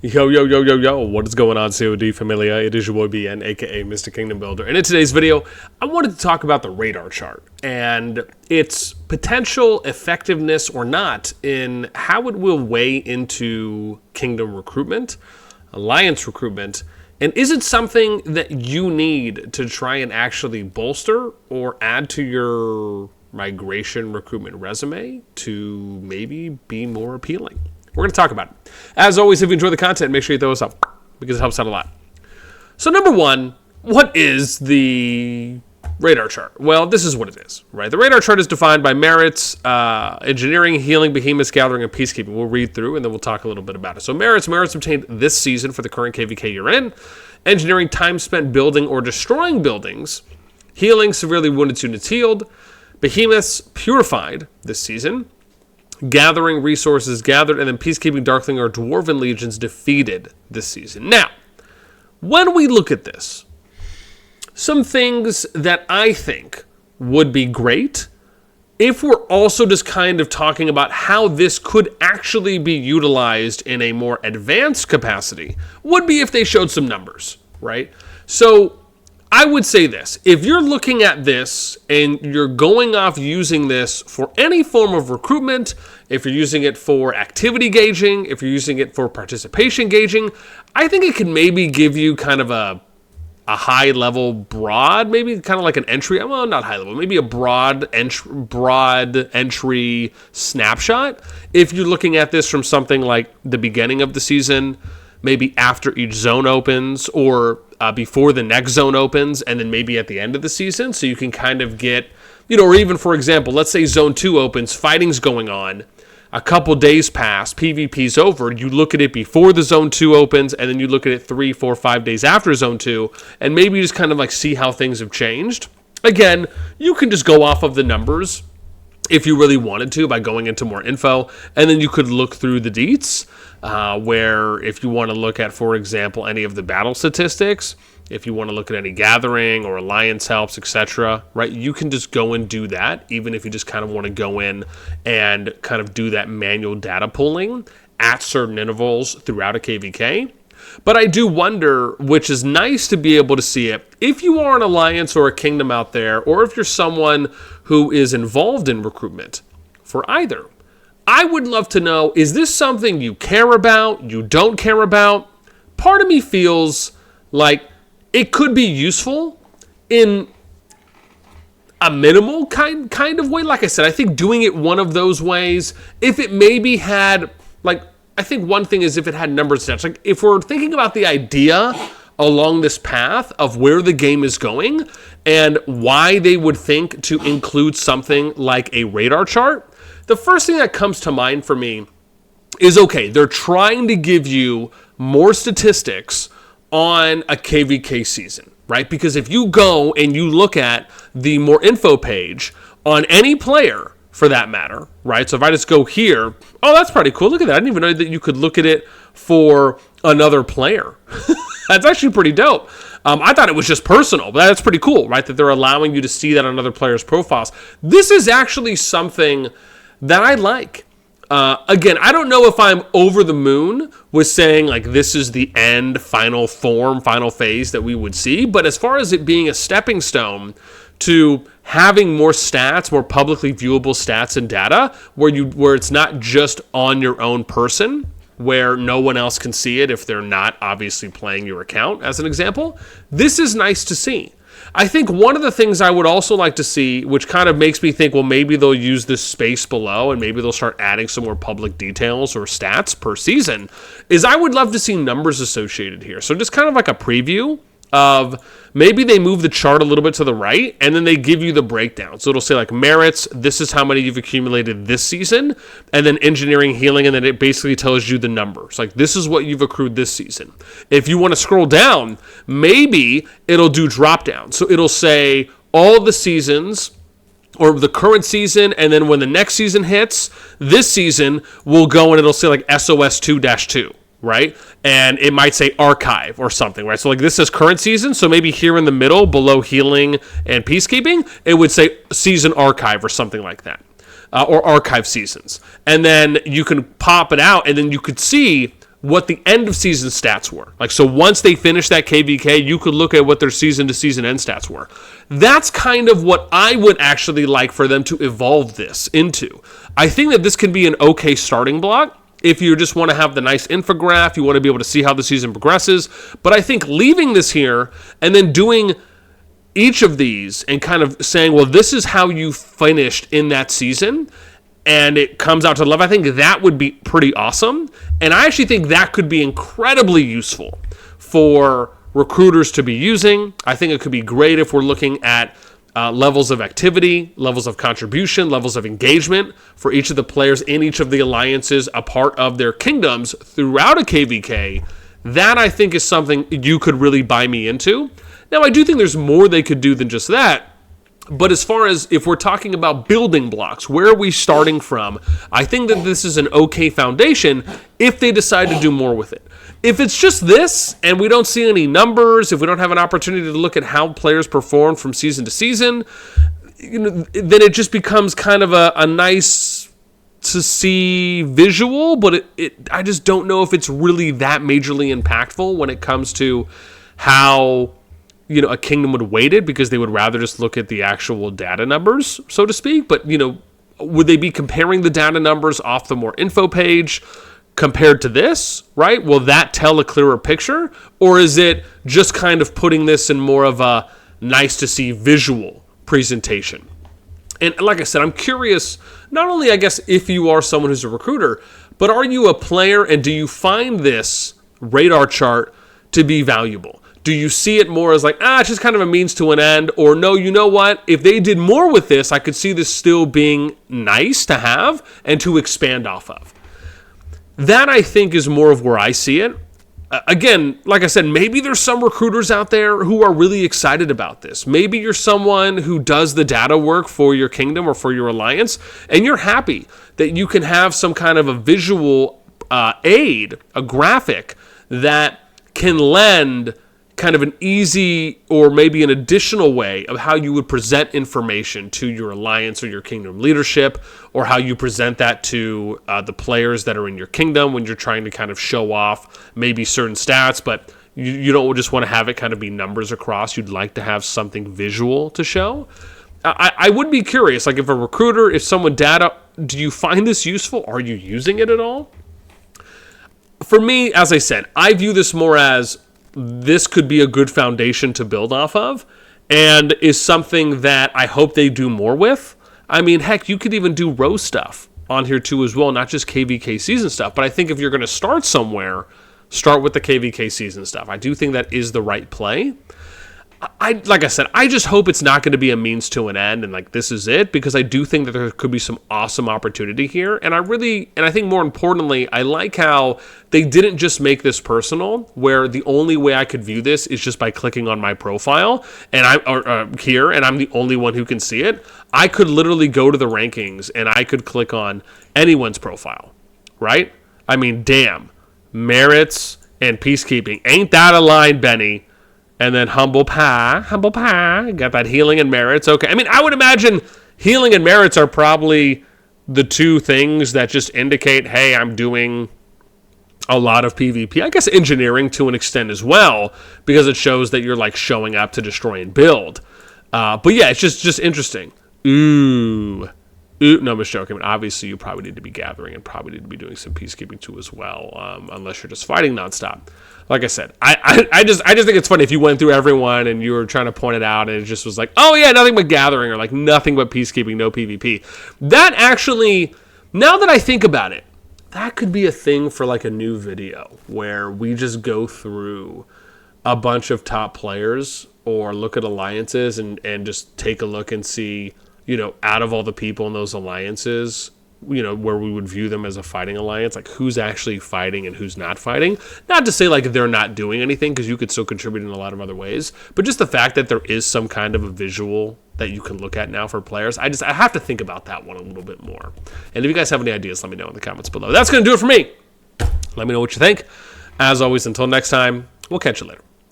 Yo, yo, yo, yo, yo, what is going on, CoD Familia? It is your boy BN, aka Mr. Kingdom Builder. And in today's video, I wanted to talk about the radar chart and its potential effectiveness or not in how it will weigh into Kingdom recruitment, Alliance recruitment, and is it something that you need to try and actually bolster or add to your migration recruitment resume to maybe be more appealing? We're going to talk about it. As always, if you enjoy the content, make sure you throw us up because it helps out a lot. So number one, what is the radar chart? Well, this is what it is, right? The radar chart is defined by merits, engineering, healing, behemoths, gathering, and peacekeeping. We'll read through and then we'll talk a little bit about it. So merits obtained this season for the current KVK you're in. Engineering, time spent building or destroying buildings. Healing, severely wounded units healed. Behemoths, purified this season. Gathering, resources gathered, and then peacekeeping, darkling, or dwarven legions defeated this season. Now, when we look at this, some things that I think would be great if we're also just kind of talking about how this could actually be utilized in a more advanced capacity would be if they showed some numbers, right? So I would say this, if you're looking at this and you're going off using this for any form of recruitment, if you're using it for activity gauging, if you're using it for participation gauging, I think it can maybe give you kind of a high level broad, maybe kind of like an entry, well, not high level, maybe a broad entry snapshot. If you're looking at this from something like the beginning of the season, maybe after each zone opens or before the next zone opens, and then maybe at the end of the season, so you can kind of get, or even, for example, let's say zone 2 opens, fighting's going on, a couple days pass, PvP's over, you look at it before the zone 2 opens, and then you look at it 3, 4, 5 days after zone 2, and maybe you just kind of like see how things have changed. Again, you can just go off of the numbers if you really wanted to by going into more info, and then you could look through the deets, where if you want to look at, for example, any of the battle statistics, if you want to look at any gathering or alliance helps, etc., right, you can just go and do that, even if you just kind of want to go in and kind of do that manual data pulling at certain intervals throughout a KVK. But I do wonder, which is nice to be able to see it, if you are an alliance or a kingdom out there, or if you're someone who is involved in recruitment for either, I would love to know, is this something you care about, you don't care about? Part of me feels like it could be useful in a minimal kind of way. Like I said, I think doing it one of those ways, if it maybe had, like, I think one thing is if it had numbers attached. Like, if we're thinking about the idea along this path of where the game is going and why they would think to include something like a radar chart, the first thing that comes to mind for me is, okay, they're trying to give you more statistics on a KVK season, right? Because if you go and you look at the more info page on any player, for that matter, right? So if I just go here, oh, that's pretty cool. Look at that. I didn't even know that you could look at it for another player. That's actually pretty dope. I thought it was just personal, but that's pretty cool, right? That they're allowing you to see that on other players' profiles. This is actually something that I like. Again, I don't know if I'm over the moon with saying like this is the end, final form, final phase that we would see. But as far as it being a stepping stone to having more stats, more publicly viewable stats and data, where it's not just on your own person, where no one else can see it if they're not obviously playing your account, as an example, this is nice to see. I think one of the things I would also like to see, which kind of makes me think, well, maybe they'll use this space below and maybe they'll start adding some more public details or stats per season, is I would love to see numbers associated here. So just kind of like a preview of maybe they move the chart a little bit to the right and then they give you the breakdown. So it'll say like merits, this is how many you've accumulated this season, and then engineering, healing, and then it basically tells you the numbers. Like this is what you've accrued this season. If you want to scroll down, maybe it'll do drop down. So it'll say all the seasons or the current season, and then when the next season hits, this season will go and it'll say like SOS 2-2. Right? And it might say archive or something, right? So like this is current season, so maybe here in the middle below healing and peacekeeping, it would say season archive or something like that. Or archive seasons. And then you can pop it out and then you could see what the end of season stats were. Like, so once they finished that KVK, you could look at what their season to season end stats were. That's kind of what I would actually like for them to evolve this into. I think that this can be an okay starting block if you just want to have the nice infograph, you want to be able to see how the season progresses. But I think leaving this here and then doing each of these and kind of saying, well, this is how you finished in that season, and it comes out to 11, I think that would be pretty awesome. And I actually think that could be incredibly useful for recruiters to be using. I think it could be great if we're looking at levels of activity, levels of contribution, levels of engagement for each of the players in each of the alliances, a part of their kingdoms throughout a KVK. That, I think, is something you could really buy me into. Now, I do think there's more they could do than just that. But as far as if we're talking about building blocks, where are we starting from? I think that this is an okay foundation if they decide to do more with it. If it's just this and we don't see any numbers, if we don't have an opportunity to look at how players perform from season to season, then it just becomes kind of a nice to see visual, but I just don't know if it's really that majorly impactful when it comes to how a kingdom would weight it, because they would rather just look at the actual data numbers, so to speak. But, would they be comparing the data numbers off the more info page compared to this, right? Will that tell a clearer picture? Or is it just kind of putting this in more of a nice to see visual presentation? And like I said, I'm curious, not only, I guess, if you are someone who's a recruiter, but are you a player and do you find this radar chart to be valuable? Do you see it more as like, it's just kind of a means to an end? Or no, you know what? If they did more with this, I could see this still being nice to have and to expand off of. That, I think, is more of where I see it. Again, like I said, maybe there's some recruiters out there who are really excited about this. Maybe you're someone who does the data work for your kingdom or for your alliance, and you're happy that you can have some kind of a visual aid, a graphic that can lend kind of an easy or maybe an additional way of how you would present information to your alliance or your kingdom leadership, or how you present that to the players that are in your kingdom when you're trying to kind of show off maybe certain stats, but you don't just want to have it kind of be numbers across. You'd like to have something visual to show. I would be curious, like if a recruiter, if someone data, do you find this useful? Are you using it at all? For me, as I said, I view this more as this could be a good foundation to build off of, and is something that I hope they do more with. I mean, heck, you could even do row stuff on here too as well, not just KVK season stuff. But I think if you're going to start somewhere, start with the KVK season stuff. I do think that is the right play. Like I said, I just hope it's not going to be a means to an end and like this is it, because I do think that there could be some awesome opportunity here. And I think more importantly, I like how they didn't just make this personal, where the only way I could view this is just by clicking on my profile and I'm here and I'm the only one who can see it. I could literally go to the rankings and I could click on anyone's profile, right? I mean, damn, merits and peacekeeping. Ain't that a line, Benny? And then humble pie, got that healing and merits. Okay, I mean, I would imagine healing and merits are probably the two things that just indicate, hey, I'm doing a lot of PvP. I guess engineering to an extent as well, because it shows that you're like showing up to destroy and build. But yeah, it's just interesting. No, I'm just joking. I mean, obviously, you probably need to be gathering and probably need to be doing some peacekeeping too as well, unless you're just fighting nonstop. Like I said, I just think it's funny if you went through everyone and you were trying to point it out and it just was like, oh yeah, nothing but gathering, or like nothing but peacekeeping, no PvP. That actually, now that I think about it, that could be a thing for like a new video where we just go through a bunch of top players or look at alliances and just take a look and see, out of all the people in those alliances, where we would view them as a fighting alliance, like who's actually fighting and who's not fighting. Not to say like they're not doing anything, because you could still contribute in a lot of other ways, but just the fact that there is some kind of a visual that you can look at now for players. I have to think about that one a little bit more. And if you guys have any ideas, let me know in the comments below. That's going to do it for me. Let me know what you think. As always, until next time, we'll catch you later.